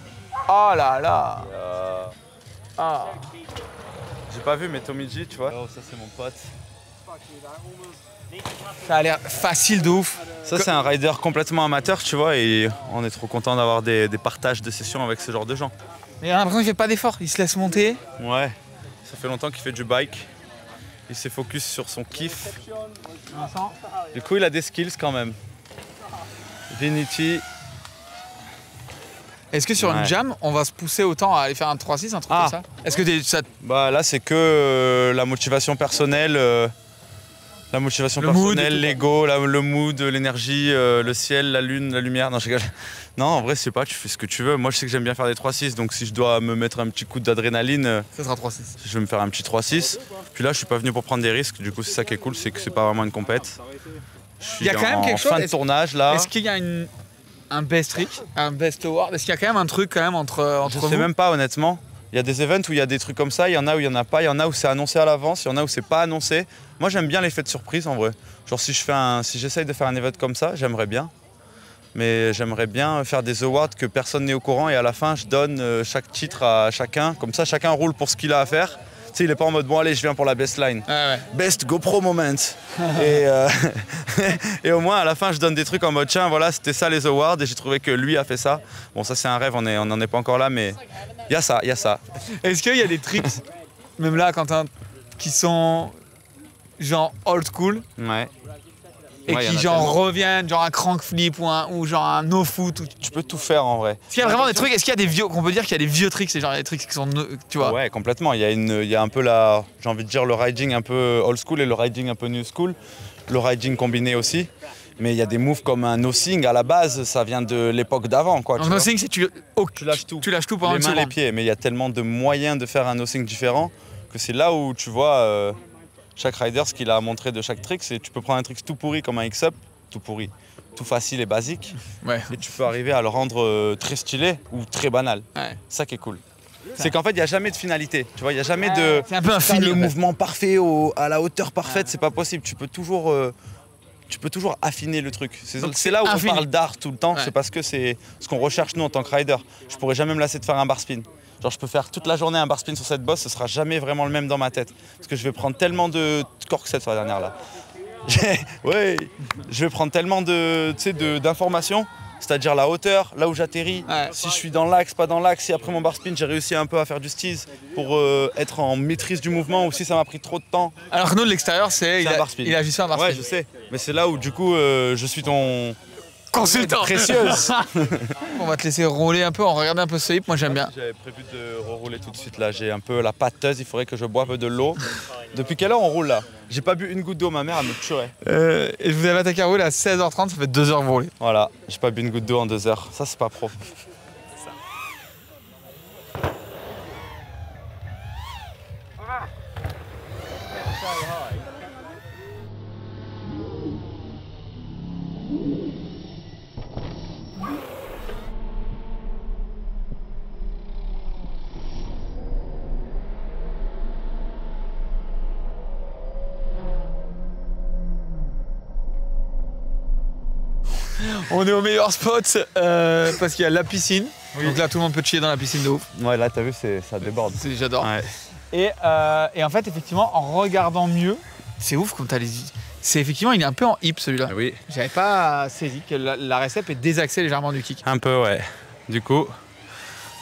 Oh là là. Ah. J'ai pas vu mais Tommy G tu vois. Oh ça c'est mon pote. Ça a l'air facile de ouf. Ça c'est un rider complètement amateur tu vois et on est trop content d'avoir des partages de sessions avec ce genre de gens. Mais j'ai l'impression qu'il fait pas d'effort, il se laisse monter. Ouais, ça fait longtemps qu'il fait du bike. Il s'est focus sur son kiff. Du coup il a des skills quand même. Vinity. Est-ce que sur une jam, on va se pousser autant à aller faire un 3-6, un truc comme ça? Est-ce que ça... Bah là, c'est que la motivation personnelle, l'ego, le mood, l'énergie, le ciel, la lune, la lumière. Non, je rigole. Non, en vrai, je sais pas, tu fais ce que tu veux. Moi, je sais que j'aime bien faire des 3-6, donc si je dois me mettre un petit coup d'adrénaline, ça sera 3-6. Je vais me faire un petit 3-6. Puis là, je suis pas venu pour prendre des risques. Du coup, c'est ça qui est cool, c'est que c'est pas vraiment une compète. Il y a quand même quelque chose. Fin de tournage là. Est-ce qu'il y a un best trick, un best award? Est-ce qu'il y a quand même un truc quand même entre Je vous? sais même pas honnêtement. Il y a des events où il y a des trucs comme ça, il y en a où il y en a pas, il y en a où c'est annoncé à l'avance, il y en a où c'est pas annoncé. Moi j'aime bien l'effet de surprise en vrai. Genre si j'essaye de faire un event comme ça, j'aimerais bien. Mais j'aimerais bien faire des awards que personne n'est au courant et à la fin je donne chaque titre à chacun. Comme ça chacun roule pour ce qu'il a à faire. Tu sais, il est pas en mode bon allez je viens pour la best line. Best GoPro moment. et au moins à la fin je donne des trucs en mode tiens voilà c'était ça les awards et j'ai trouvé que lui a fait ça. Bon ça c'est un rêve, on n'en est pas encore là mais il y a ça, il y a ça. Est-ce qu'il y a des tricks, même là Quentin, qui sont genre old school? Ouais. Et qui genre reviennent, genre un crank flip ou genre un no foot. Tu peux tout faire en vrai. Est-ce qu'il y a vraiment des trucs, est-ce qu'il y a des vieux, qu'on peut dire qu'il y a des vieux tricks, c'est genre des tricks qui sont, tu vois? Ouais, complètement. Il y a un peu j'ai envie de dire le riding un peu old school et le riding un peu new school. Le riding combiné aussi. Mais il y a des moves comme un no-sing à la base, ça vient de l'époque d'avant quoi. Un no-sing c'est tu lâches tout. Tu lâches tout pendant les une mains, seconde. les pieds. Mais il y a tellement de moyens de faire un no-sing différent que c'est là où tu vois chaque rider ce qu'il a montré de chaque trick. C'est tu peux prendre un trick tout pourri comme un X-up. Tout pourri, tout facile et basique, et tu peux arriver à le rendre très stylé ou très banal. Ça qui est cool. C'est qu'en fait, il n'y a jamais de finalité. Tu vois, il n'y a jamais de. C'est un peu infini. Le mouvement parfait à la hauteur parfaite, c'est pas possible. Tu peux toujours affiner le truc. C'est là où on parle d'art tout le temps. C'est parce que c'est ce qu'on recherche nous en tant que rider. Je pourrais jamais me lasser de faire un bar spin. Genre, je peux faire toute la journée un bar spin sur cette bosse, ce sera jamais vraiment le même dans ma tête. Parce que je vais prendre tellement de cork set sur la dernière là. Ouais, je vais prendre tellement d'informations, c'est-à-dire la hauteur, là où j'atterris, si je suis dans l'axe, pas dans l'axe, si après mon bar spin j'ai réussi un peu à faire du steeze pour être en maîtrise du mouvement ou si ça m'a pris trop de temps. Alors que nous de l'extérieur il a juste fait un bar spin. Ouais je sais, mais c'est là où du coup je suis ton consultant précieuse. On va te laisser rouler un peu, on regarde un peu ce hip, moi j'aime bien. J'avais prévu de rerouler tout de suite là, j'ai un peu la pâteuse, il faudrait que je boive de l'eau. Depuis quelle heure on roule là? J'ai pas bu une goutte d'eau, ma mère elle me tuerait. Et je vous avais attaqué à rouler à 16h30, ça fait 2 heures que vous roulez. Voilà, j'ai pas bu une goutte d'eau en 2 heures, ça c'est pas pro. On est au meilleur spot parce qu'il y a la piscine. Donc là tout le monde peut chiller dans la piscine de ouf. Ouais là t'as vu ça déborde. J'adore. Ouais. Et en fait effectivement en regardant mieux, c'est ouf comme t'as les... C'est effectivement il est un peu en hip celui-là. Oui. J'avais pas saisi que la récep est désaxée légèrement du kick. Un peu ouais. Du coup,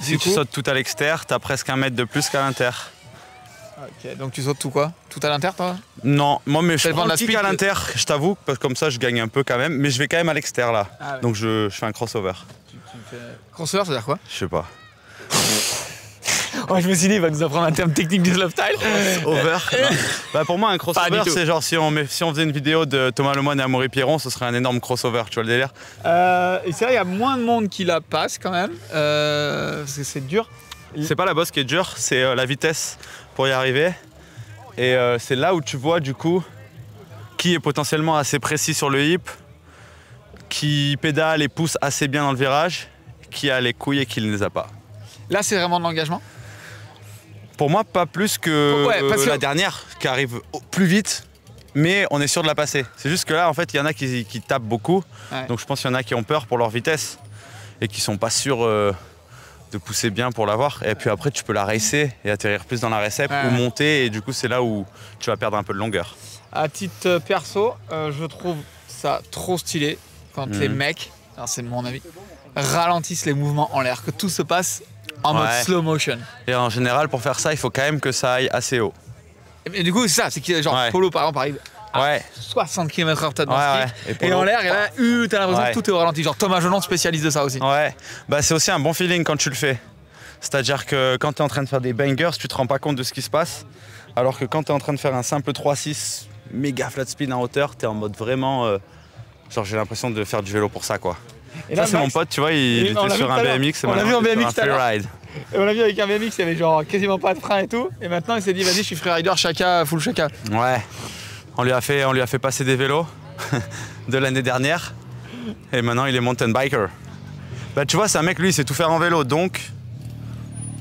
si tu sautes tout à l'extérieur, t'as presque 1 mètre de plus qu'à l'intérieur. Ok, donc tu sautes tout quoi? Tout à l'intérieur toi? Non, moi mais je prends le kick speed à l'intérieur, je t'avoue, parce que comme ça je gagne un peu quand même, mais je vais quand même à l'extérieur là. Ah ouais. Donc je fais un crossover. Tu fais... Crossover, ça veut dire quoi? Je sais pas. Oh, je me suis dit, il va nous apprendre un terme technique du slopestyle. Over. Bah pour moi, un crossover, c'est genre si on faisait une vidéo de Thomas Lemoine et Amaury Pierron, ce serait un énorme crossover, tu vois le délire? Et c'est vrai, il y a moins de monde qui la passe quand même, parce que c'est dur. C'est pas la bosse qui est dure, c'est la vitesse pour y arriver. Et c'est là où tu vois du coup qui est potentiellement assez précis sur le hip, qui pédale et pousse assez bien dans le virage, qui a les couilles et qui ne les a pas. Là, c'est vraiment de l'engagement? Pour moi, pas plus que, la dernière, qui arrive plus vite, mais on est sûr de la passer. C'est juste que là, en fait, il y en a qui tapent beaucoup, donc je pense qu'il y en a qui ont peur pour leur vitesse et qui sont pas sûrs de pousser bien pour l'avoir. Et puis après, tu peux la racer et atterrir plus dans la récep ou monter, et du coup, c'est là où tu vas perdre un peu de longueur. À titre perso, je trouve ça trop stylé quand les mecs, c'est mon avis, ralentissent les mouvements en l'air, que tout se passe en mode slow motion. Et en général, pour faire ça, il faut quand même que ça aille assez haut. Et du coup, c'est ça, c'est que genre Polo par exemple arrive à 60 km/h peut-être dans ce kick. Ouais. Et en l'air, et là, t'as l'impression que tout est au ralenti. Genre Thomas Jolland, spécialiste de ça aussi. Ouais, bah c'est aussi un bon feeling quand tu le fais. C'est-à-dire que quand tu es en train de faire des bangers, tu te rends pas compte de ce qui se passe. Alors que quand tu es en train de faire un simple 3-6 méga flat spin en hauteur, tu es en mode vraiment. Genre j'ai l'impression de faire du vélo pour ça quoi. Et là, c'est mon pote, tu vois, il était sur un BMX et on l'a vu en BMX sur un freeride. Et on l'a vu avec un BMX, il y avait genre quasiment pas de frein et tout. Et maintenant il s'est dit vas-y je suis freerider Chaka, full Chaka. Ouais, on lui a fait passer des vélos de l'année dernière. Et maintenant il est mountain biker. Bah tu vois, c'est un mec, lui, il sait tout faire en vélo, donc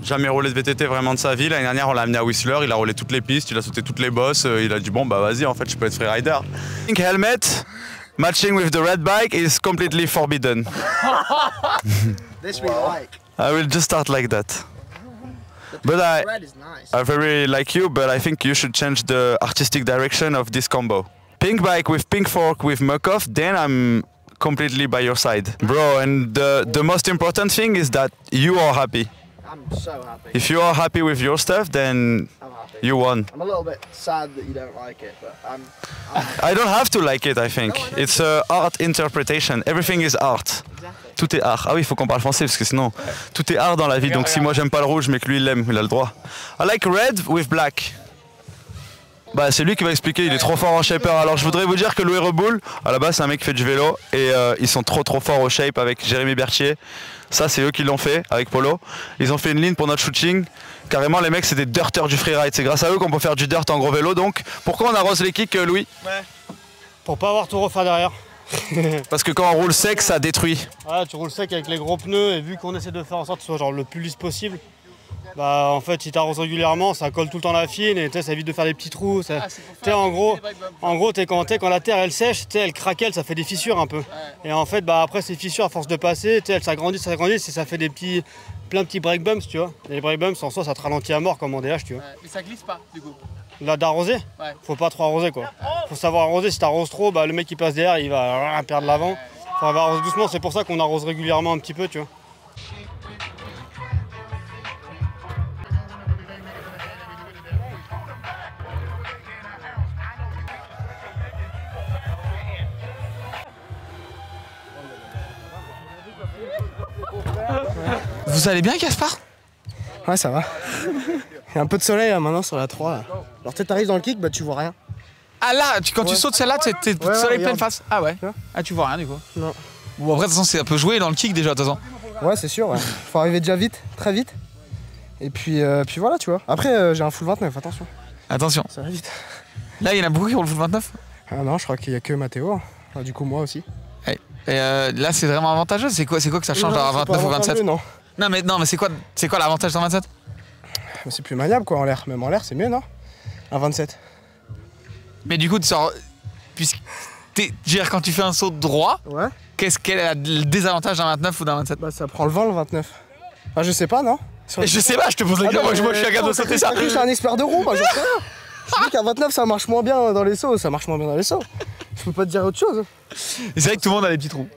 jamais roulé de VTT vraiment de sa vie. L'année dernière, on l'a amené à Whistler, il a roulé toutes les pistes, il a sauté toutes les bosses, il a dit bon bah vas-y, en fait je peux être freerider. Pink helmet matching with the red bike is completely forbidden. This we like. I will just start like that. But I very like you, but I think you should change the artistic direction of this combo. Pink bike with pink fork with muck-off, then I'm completely by your side. Bro, and the most important thing is that you are happy. I'm so happy. If you are happy with your stuff, then you won. I'm a little bit sad that you don't like it, but I'm I don't have to like it, I think. It's art interpretation. Everything is art. Tout est art. Ah oui, il faut qu'on parle français parce que sinon, tout est art dans la vie. Donc si moi j'aime pas le rouge mais que lui il l'aime, il a le droit. I like red with black. Bah c'est lui qui va expliquer, il est trop fort en shaper. Alors je voudrais vous dire que Louis Reboul, à la base c'est un mec qui fait du vélo et ils sont trop forts au shape avec Jérémy Berthier. Ça c'est eux qui l'ont fait avec Polo. Ils ont fait une ligne pour notre shooting. Carrément les mecs c'est des dirters du freeride. C'est grâce à eux qu'on peut faire du dirt en gros vélo. Donc pourquoi on arrose les kicks Louis? Pour pas avoir tout refaire derrière. Parce que quand on roule sec ça détruit. Ah, tu roules sec avec les gros pneus et vu qu'on essaie de faire en sorte que ce soit genre le plus lisse possible, bah en fait si t'arroses régulièrement ça colle tout le temps la fine et ça évite de faire des petits trous. Ça, en gros quand la terre elle sèche, elle craquelle, ça fait des fissures un peu. Ouais. Et en fait bah après ces fissures à force de passer, elles s'agrandissent et ça fait plein de petits break bumps tu vois. Et les break bumps en soi ça te ralentit à mort comme en DH tu vois. Mais ça glisse pas du coup. Là d'arroser, faut pas trop arroser quoi. Faut savoir arroser, si t'arroses trop, bah le mec qui passe derrière il va perdre l'avant. Faut arroser doucement, c'est pour ça qu'on arrose régulièrement un petit peu tu vois. Vous allez bien Gaspard? Ouais ça va. Il y a un peu de soleil là, maintenant sur la 3 là. Alors tu t'arrives dans le kick, bah tu vois rien. Ah là, quand tu sautes celle-là, t'es soleil pleine face. Ah ouais. Ah tu vois rien du coup. Non. Bon après de toute façon c'est un peu joué dans le kick déjà de toute façon. Ouais c'est sûr, ouais. Faut arriver déjà vite, très vite. Et puis voilà tu vois. Après j'ai un full 29, attention. Attention. Ça va vite. Là il y en a beaucoup qui roulent full 29? Ah non je crois qu'il y a que Mathéo. Ah, du coup moi aussi. Et là c'est vraiment avantageux, c'est quoi que ça change d'avoir 29 ou 27? Non mais c'est quoi l'avantage dans 27? C'est plus maniable quoi en l'air, même en l'air c'est mieux non? Un 27. Mais du coup tu sors, puisque quand tu fais un saut droit, quel est le désavantage d'un 29 ou d'un 27? Bah ça prend le vent le 29. Ah je sais pas non? Je sais pas, je te pose la question, moi je suis à garde de sauter ça. Je suis un expert de roue, moi j'en sais rien. Je dis qu'à 29 ça marche moins bien dans les sauts, Je peux pas te dire autre chose. C'est vrai que tout le monde a des petits trous.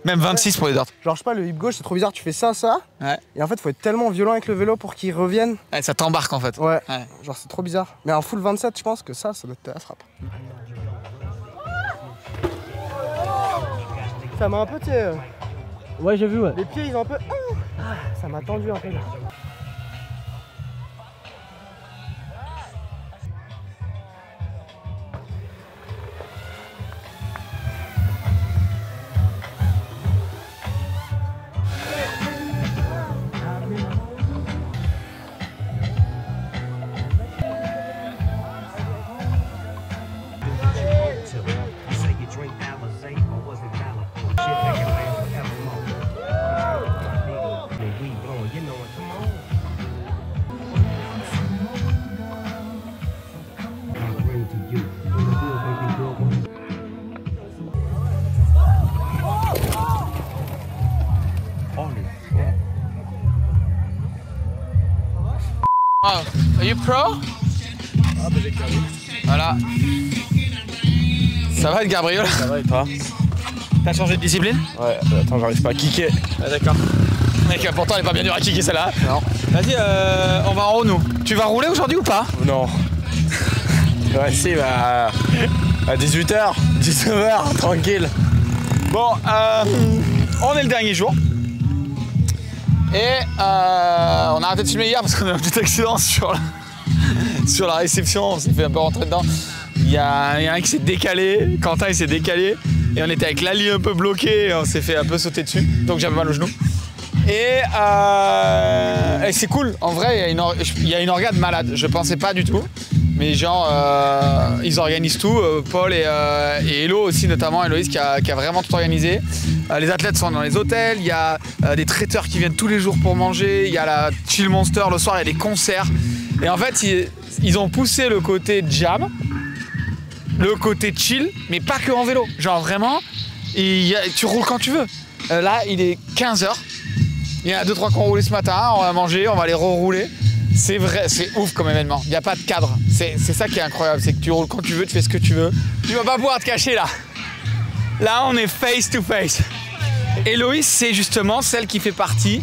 Même 26 pour les darts. Genre je sais pas, le hip gauche c'est trop bizarre, tu fais ça. Et en fait faut être tellement violent avec le vélo pour qu'il revienne. Ouais, ça t'embarque en fait. Ouais. Genre c'est trop bizarre. Mais un full 27 je pense que ça doit être la frappe. Ça m'a un peu Ouais j'ai vu ouais. Les pieds ils ont un peu. Ça m'a tendu un peu là. Oh, are you pro? Ah bah j'ai clairé. Voilà. Ça va Edgar Briol? Ça va et toi? T'as changé de discipline? Ouais, attends, j'arrive pas à kicker. Ah d'accord. Mec, pourtant elle est pas bien dure à kicker celle-là. Non. Vas-y, on va en haut nous. Tu vas rouler aujourd'hui ou pas? Non. Ouais, si, bah. À 18h, 19h, tranquille. Bon, on est le dernier jour. Et on a arrêté de filmer hier parce qu'on a eu un petit accident sur la réception. On s'est fait un peu rentrer dedans. Il y a un qui s'est décalé, Quentin il s'est décalé. Et on était avec l'ali un peu bloqué et on s'est fait un peu sauter dessus. Donc j'avais mal au genou. Et c'est cool, en vrai, il y a une orga de malade. Je pensais pas du tout. Mais genre, ils organisent tout. Paul et Hello aussi, notamment Héloïse qui a vraiment tout organisé. Les athlètes sont dans les hôtels. Il y a des traiteurs qui viennent tous les jours pour manger. Il y a la Chill Monster le soir, il y a des concerts. Et en fait, ils ont poussé le côté jam, le côté chill, mais pas que en vélo. Genre vraiment, tu roules quand tu veux. Là, il est 15h. Il y en a 2-3 qui ont roulé ce matin. On va manger, on va les rerouler. C'est vrai, c'est ouf comme événement. Il n'y a pas de cadre. C'est ça qui est incroyable, c'est que tu roules quand tu veux, tu fais ce que tu veux. Tu vas pas pouvoir te cacher là. Là, on est face to face. Héloïse, c'est justement celle qui fait partie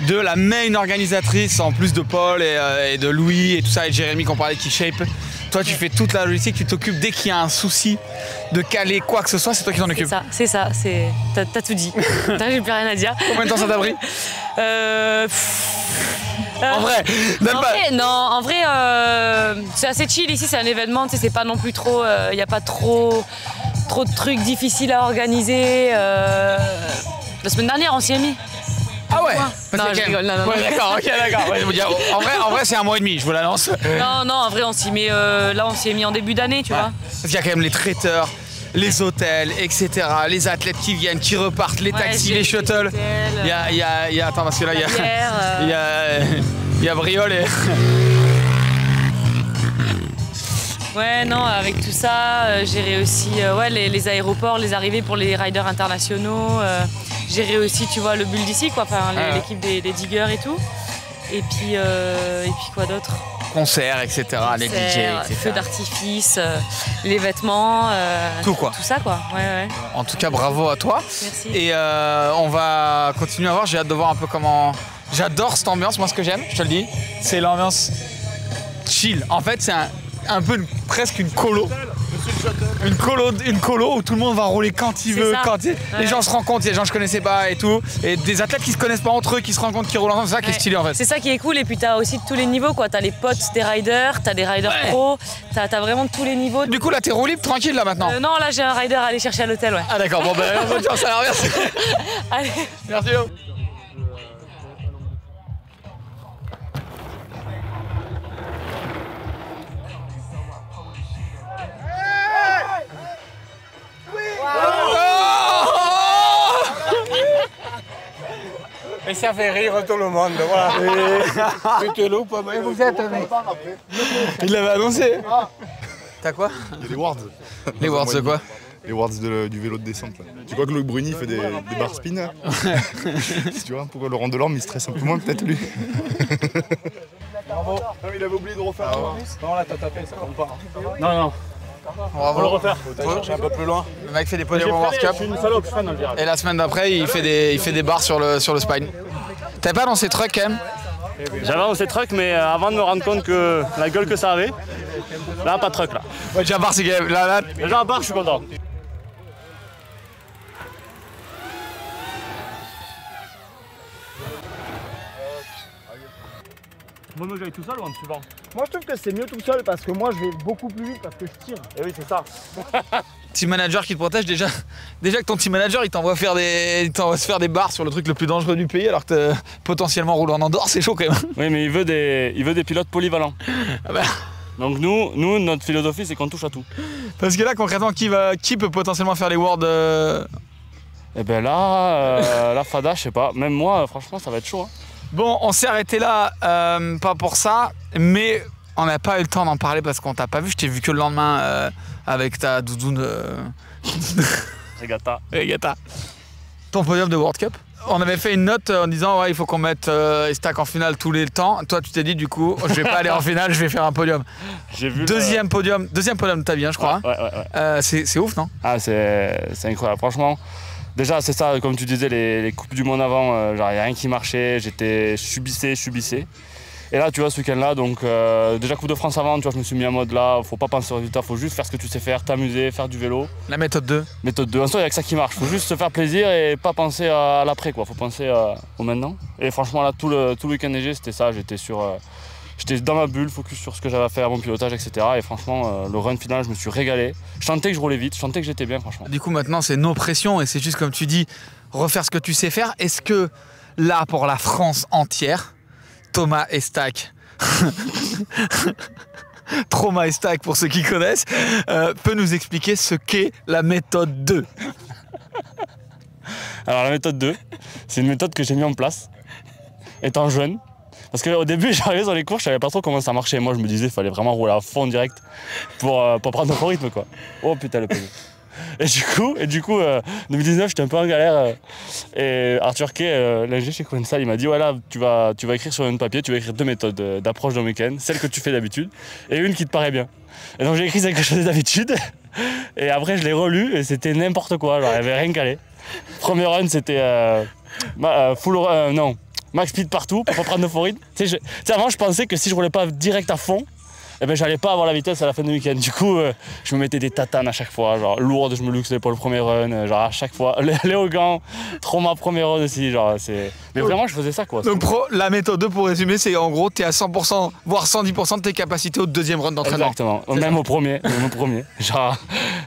de la main organisatrice, en plus de Paul et de Louis et tout ça, et de Jérémy qu'on parlait qui shape. Toi, tu fais toute la logistique, tu t'occupes dès qu'il y a un souci de caler quoi que ce soit, c'est toi qui t'en occupes. C'est ça, t'as tout dit. J'ai plus rien à dire. Combien de temps ça t'a pris En vrai, en vrai, c'est assez chill ici, c'est un événement, tu sais, c'est pas non plus trop, il n'y a pas trop de trucs difficiles à organiser. La semaine dernière, on s'y est mis. Ah ouais? Non, je rigole, non. Ouais, d'accord, ok, d'accord. Ouais, en vrai, c'est 1 mois et demi, je vous l'annonce. Non, en vrai, on s'y met, là, on s'y est mis en début d'année, tu vois. Parce qu'il y a quand même les traiteurs, les hôtels, etc. Les athlètes qui viennent, qui repartent, les taxis, les shuttles. Il y a, attends, parce que là, il y a Briole et... Ouais, non, avec tout ça, gérer aussi les aéroports, les arrivées pour les riders internationaux, gérer aussi, tu vois, le bulle d'ici, quoi, enfin, l'équipe des diggers et tout. Et puis quoi d'autre? Concerts, etc., les DJ, etc. Feux d'artifice, les vêtements, tout quoi. Tout ça, quoi. Ouais. En tout cas, bravo à toi. Merci. Et on va continuer à voir, j'ai hâte de voir un peu comment... J'adore cette ambiance, moi ce que j'aime, je te le dis, c'est l'ambiance chill. En fait, c'est un peu presque une colo. Une colo où tout le monde va rouler quand il veut, les gens se rencontrent, il y a des gens que je connaissais pas et tout, et des athlètes qui se connaissent pas entre eux, qui se rencontrent, qui roulent ensemble, c'est ça qui est stylé en fait. C'est ça qui est cool, et puis t'as aussi tous les niveaux, quoi. T'as les potes des riders, t'as des riders pro, t'as vraiment tous les niveaux. Du coup là t'es roue libre tranquille là maintenant? Non, là j'ai un rider à aller chercher à l'hôtel, ouais. Ah d'accord, bon ben bonne chance alors, merci. Allez. Merci. Et ça fait rire tout le monde, voilà. Vous êtes, mec. Il l'avait annoncé. T'as quoi? Il y a les Wards. Les Wards, c'est quoi? Les Wards du vélo de descente. Là. Tu crois que Loïc Bruni fait des barres spin là? Si tu vois, pourquoi Laurent Delorme il stresse un peu moins peut-être lui? Bravo. Non, il avait oublié de refaire. Non, là t'as tapé, ça compte pas. Non. On va le refaire. Chercher un peu plus loin. Le mec fait des podiums au World Cup. Je suis une salope, je freine dans le virage. Et la semaine d'après, il fait des barres sur le spine. T'avais pas lancé truck quand même? J'avais lancé truck, mais avant de me rendre compte que la gueule que ça avait, là, pas de truck là. Ouais, déjà barre, c'est quand même. Là. Déjà à barre, je suis content. Moi, j'aille tout seul ou en suivant? Moi, je trouve que c'est mieux tout seul parce que moi, je vais beaucoup plus vite parce que je tire. Et oui, c'est ça. Team manager qui te protège, déjà que ton team manager il t'envoie se faire des barres sur le truc le plus dangereux du pays alors que potentiellement rouler en Andorre, c'est chaud quand même. Oui, mais il veut des pilotes polyvalents. Ah bah. Donc nous, notre philosophie, c'est qu'on touche à tout. Parce que là, concrètement, qui peut potentiellement faire les Worlds Eh ben là, la Fada, je sais pas. Même moi, franchement, ça va être chaud. Hein. Bon, on s'est arrêté là, pas pour ça, mais on n'a pas eu le temps d'en parler parce qu'on t'a pas vu. Je t'ai vu que le lendemain avec ta doudoune. Regatta. Ton podium de World Cup. On avait fait une note en disant ouais, il faut qu'on mette Estac en finale tous les temps. Toi, tu t'es dit du coup, je vais pas aller en finale, je vais faire un podium. J'ai vu deuxième podium de ta vie, hein, je crois. Ouais. C'est ouf, non? Ah, c'est incroyable. Franchement, déjà, c'est ça, comme tu disais, les Coupes du Monde avant, genre, il n'y a rien qui marchait. Je subissais. Et là, tu vois, ce week-end-là, donc déjà Coupe de France avant, tu vois, je me suis mis en mode là, faut pas penser au résultat, faut juste faire ce que tu sais faire, t'amuser, faire du vélo. La méthode 2. Méthode 2, en soi, il n'y a que ça qui marche. Faut juste se faire plaisir et pas penser à l'après, quoi. Faut penser au maintenant. Et franchement, là, tout le week-end neigé, c'était ça. J'étais dans ma bulle, focus sur ce que j'avais à faire, mon pilotage, etc. Et franchement, le run final, je me suis régalé. Je sentais que je roulais vite, je sentais que j'étais bien, franchement. Du coup, maintenant, c'est no pression et c'est juste comme tu dis, refaire ce que tu sais faire. Est-ce que là, pour la France entière, Thomas Estac, Trauma Estac pour ceux qui connaissent, peut nous expliquer ce qu'est la méthode 2? Alors la méthode 2, c'est une méthode que j'ai mis en place, étant jeune. Parce qu'au début, j'arrivais dans les cours, je savais pas trop comment ça marchait. Moi, je me disais qu'il fallait vraiment rouler à fond direct pour prendre un rythme, quoi. Oh putain, le pays. Et du coup, 2019, j'étais un peu en galère. Et Arthur Kay, l'ingé chez Coensal, il m'a dit voilà, tu vas écrire sur un papier, tu vas écrire 2 méthodes d'approche d'un week-end, celle que tu fais d'habitude et une qui te paraît bien. Et donc j'ai écrit celle que je faisais d'habitude. Et après, je l'ai relu et c'était n'importe quoi. Genre, il n'y avait rien calé. Premier run, c'était max speed partout pour pas prendre de faux rythme. Avant, je pensais que si je roulais pas direct à fond, eh ben, j'allais pas avoir la vitesse à la fin du week-end. Du coup, je me mettais des tatanes à chaque fois, genre lourde, je me luxais pour le premier run, genre à chaque fois. Les Hauts-Gants, Trauma premier run aussi, genre c'est. Mais vraiment, je faisais ça, quoi. Donc la méthode 2, pour résumer, c'est en gros, tu es à 100%, voire 110% de tes capacités au deuxième run d'entraînement. Exactement, même au premier. Genre,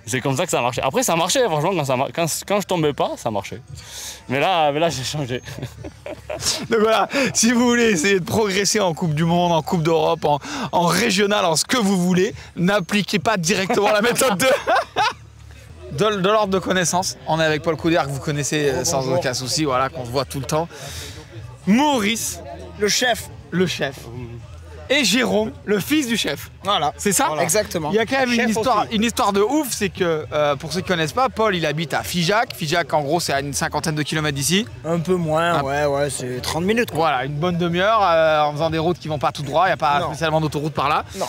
c'est comme ça que ça marchait. Après, ça marchait, franchement, quand je tombais pas, ça marchait. Mais là j'ai changé. Donc voilà, si vous voulez essayer de progresser en Coupe du Monde, en Coupe d'Europe, en régional, en ce que vous voulez, n'appliquez pas directement la méthode 2. De l'ordre de connaissance, on est avec Paul Couder, que vous connaissez sans aucun souci, voilà, qu'on se voit tout le temps. Maurice, le chef. Et Jérôme, le fils du chef. Voilà. C'est ça? Voilà. Exactement. Il y a quand même une histoire de ouf, c'est que pour ceux qui ne connaissent pas, Paul il habite à Figeac. Figeac en gros c'est à une 50aine de kilomètres d'ici. Un peu moins, ouais, c'est 30 minutes. Quoi. Voilà, une bonne demi-heure en faisant des routes qui vont pas tout droit, il n'y a pas spécialement d'autoroute par là. Non.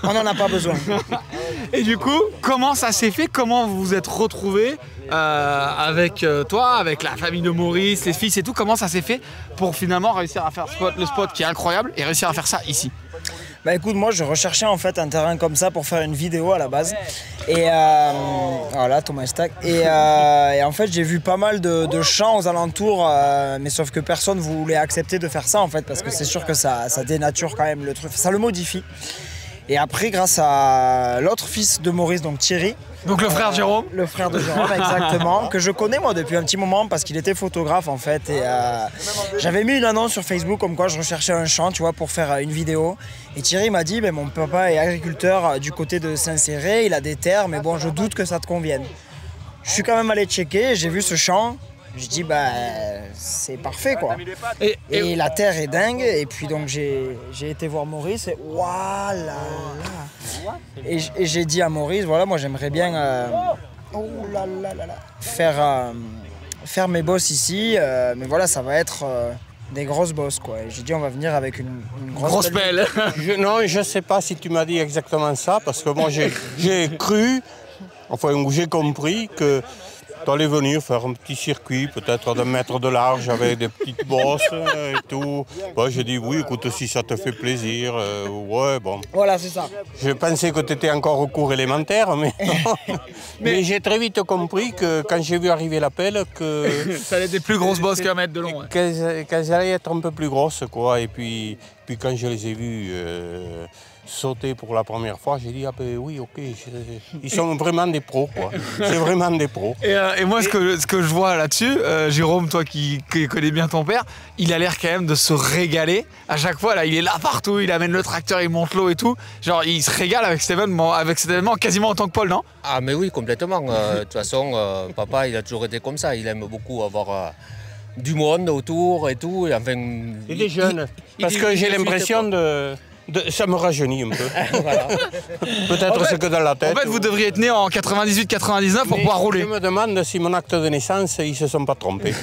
On n'en a pas besoin. Et du coup, comment ça s'est fait? Comment vous vous êtes retrouvés avec toi, avec la famille de Maurice, les fils et tout? Comment ça s'est fait pour finalement réussir à faire le spot qui est incroyable et réussir à faire ça ici? Bah écoute, moi je recherchais en fait un terrain comme ça pour faire une vidéo à la base. Et voilà, Thomas Estac. Et en fait j'ai vu pas mal de champs aux alentours, mais sauf que personne voulait accepter de faire ça en fait, parce que c'est sûr que ça dénature quand même le truc, ça le modifie. Et après, grâce à l'autre fils de Maurice, donc Thierry. Donc le frère de Jérôme. Le frère de Jérôme, exactement. Que je connais moi depuis un petit moment parce qu'il était photographe en fait. Et j'avais mis une annonce sur Facebook comme quoi je recherchais un champ, tu vois, pour faire une vidéo. Et Thierry m'a dit, mon papa est agriculteur du côté de Saint-Céré, il a des terres, mais bon, je doute que ça te convienne. Je suis quand même allé checker, j'ai vu ce champ. Je dis c'est parfait quoi. Et la terre est dingue et puis donc j'ai été voir Maurice et voilà. Et j'ai dit à Maurice voilà moi j'aimerais bien faire mes bosses ici mais voilà ça va être des grosses bosses quoi. J'ai dit on va venir avec une grosse pelle. Non je sais pas si tu m'as dit exactement ça parce que moi j'ai cru, enfin j'ai compris que t'allais venir faire un petit circuit, peut-être d'1 mètre de large avec des petites bosses et tout. Ouais, j'ai dit oui, écoute, si ça te fait plaisir, ouais, bon. Voilà, c'est ça. Je pensais que tu étais encore au cours élémentaire, mais j'ai très vite compris que quand j'ai vu arriver la pelle, que... ça allait être des plus grosses bosses qu'1 mètre de long. Ouais. Qu'elles allaient être un peu plus grosses, quoi. Et puis quand je les ai vues sauter pour la première fois, j'ai dit, ah ben oui, ok, ils sont vraiment des pros, quoi. C'est vraiment des pros. Et moi, ce que je vois là-dessus, Jérôme, toi qui connais bien ton père, il a l'air quand même de se régaler. À chaque fois, là, il est là partout, il amène le tracteur, il monte l'eau et tout. Genre, il se régale avec cet événement quasiment autant que Paul, non? Ah mais oui, complètement. De toute façon, papa, il a toujours été comme ça. Il aime beaucoup avoir... du monde autour et tout. Et enfin, et des jeunes. Parce que j'ai l'impression ça me rajeunit un peu. Voilà. Peut-être c'est que dans la tête. En fait, vous devriez être né en 98-99 pour pouvoir rouler. Je me demande si mon acte de naissance, ils se sont pas trompés.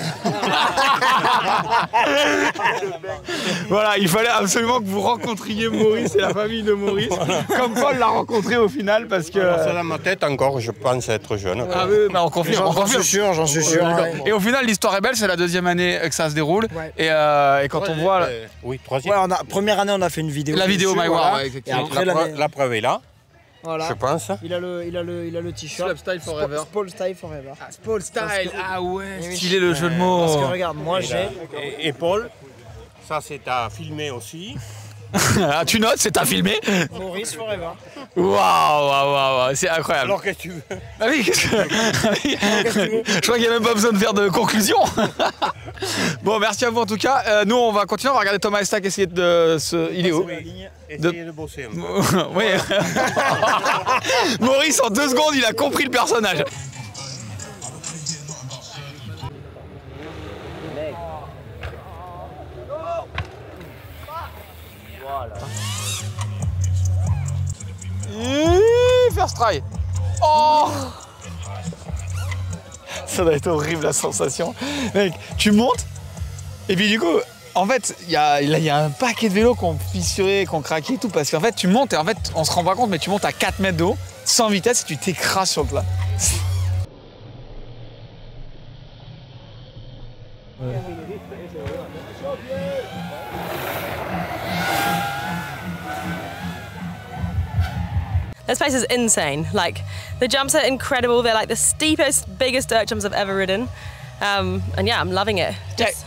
Voilà, il fallait absolument que vous rencontriez Maurice et la famille de Maurice, comme Paul l'a rencontré au final, parce que... C'est dans ma tête encore, je pense être jeune. Ah oui, bah on confirme, on confirme. J'en suis sûr. Ouais. Et au final, l'histoire est belle, c'est la deuxième année que ça se déroule. Ouais. Et quand on voit... Oui, troisième. Ouais, première année, on a fait une vidéo. La vidéo My War, ouais, exactement. Et après, la preuve est là. Voilà. Je pense. Il a le t-shirt. Slopestyle Forever. Spol Style Forever. Spol Style, ah ouais, oui. stylé le jeu de mots. Parce que regarde, moi j'ai... Et Paul, ça c'est à filmer aussi. Ah, tu notes, c'est à filmer. Maurice Forever. Waouh, c'est incroyable. Alors qu'est-ce que tu veux? Ah oui, qu'est-ce que... Je crois qu'il n'y a même pas besoin de faire de conclusion. Bon, merci à vous en tout cas. Nous, on va continuer, on va regarder Thomas Estac essayer de se... Il est où? Essayez de bosser un peu. Oui. Maurice, en 2 secondes, il a compris le personnage. First try. Oh, ça doit être horrible la sensation. Mec, tu montes et puis du coup, en fait, il y a un paquet de vélos qui ont fissuré, qui ont craqué et tout, parce qu'en fait, tu montes et en fait, on se rend pas compte, mais tu montes à 4 mètres de haut, sans vitesse et tu t'écrases sur le plat. This place is insane. Like, the jumps are incredible. They're like the steepest, biggest dirt jumps I've ever ridden. And yeah, I'm loving it. Just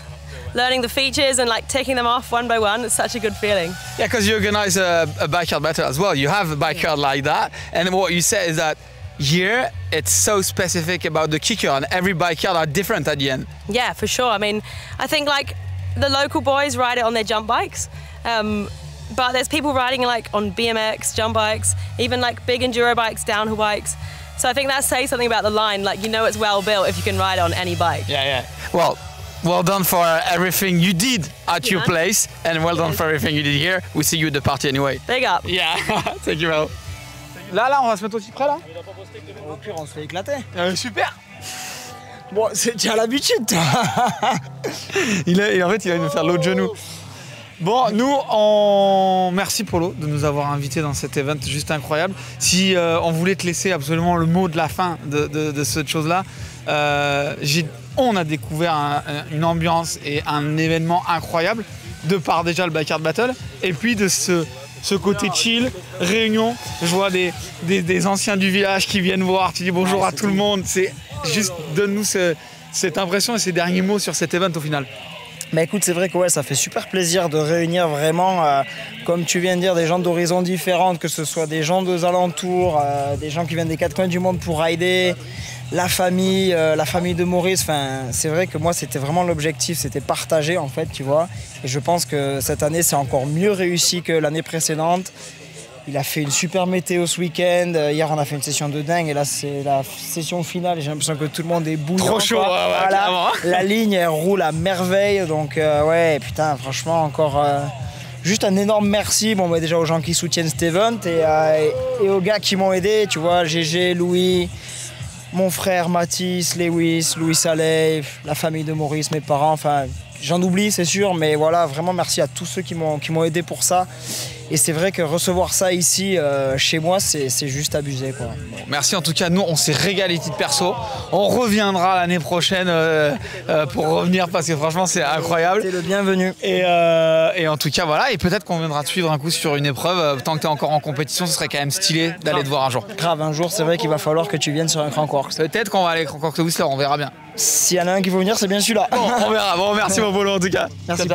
learning the features and like taking them off one by one. It's such a good feeling. Yeah, because you organize a backyard battle as well. You have a backyard like that. And what you said is that here, it's so specific about the kicker and every backyard are different at the end. Yeah, for sure. I mean, I think like the local boys ride it on their jump bikes. But there's people riding like on BMX, jump bikes, even like big enduro bikes, downhill bikes. So I think that says something about the line, like you know it's well built if you can ride on any bike. Yeah. Well done for everything you did at your place and well done for everything you did here. We see you at the party anyway. Big up. Yeah, thank you bro. Là, on va se mettre aussi près là. Au pire, on se fait éclater. Super. Bon, tu as l'habitude toi. En fait, il va nous faire l'autre genou. Bon, nous, merci Polo de nous avoir invités dans cet event juste incroyable. Si on voulait te laisser absolument le mot de la fin de cette chose-là, on a découvert une ambiance et un événement incroyable de par déjà le Backyard Battle et puis de ce côté chill, réunion. Je vois des anciens du village qui viennent voir, tu dis bonjour à tout le monde. C'est juste, donne-nous cette impression et ces derniers mots sur cet event au final. Bah écoute, c'est vrai que ouais, ça fait super plaisir de réunir vraiment, comme tu viens de dire, des gens d'horizons différents, que ce soit des gens des alentours, des gens qui viennent des 4 coins du monde pour rider, la famille de Maurice. Enfin, c'est vrai que moi, c'était vraiment l'objectif, c'était partager en fait, tu vois. Et je pense que cette année, c'est encore mieux réussi que l'année précédente. Il a fait une super météo ce week-end. Hier, on a fait une session de dingue. Et là, c'est la session finale. J'ai l'impression que tout le monde est bouillant. Trop chaud, ouais, voilà. La ligne, elle roule à merveille. Donc, ouais, putain, franchement, encore juste un énorme merci. Bon, bah, déjà aux gens qui soutiennent cet event et aux gars qui m'ont aidé. Tu vois, GG, Louis, mon frère Mathis, Lewis, Louis Saleh, la famille de Maurice, mes parents. Enfin, j'en oublie, c'est sûr. Mais voilà, vraiment merci à tous ceux qui m'ont aidé pour ça. Et c'est vrai que recevoir ça ici, chez moi, c'est juste abusé, quoi. Bon, merci en tout cas, nous on s'est régalé titre perso. On reviendra l'année prochaine pour revenir parce que franchement c'est incroyable. C'est le bienvenu. Et en tout cas voilà, et peut-être qu'on viendra te suivre un coup sur une épreuve. Tant que tu es encore en compétition, ce serait quand même stylé d'aller te voir un jour. Grave, un jour c'est vrai qu'il va falloir que tu viennes sur un Crank Works. Peut-être qu'on va aller Crank Works Whistler, on verra bien. S'il y en a un qui veut venir, c'est bien celui-là. Bon, on verra. Bon, merci mon Polo en tout cas. Merci.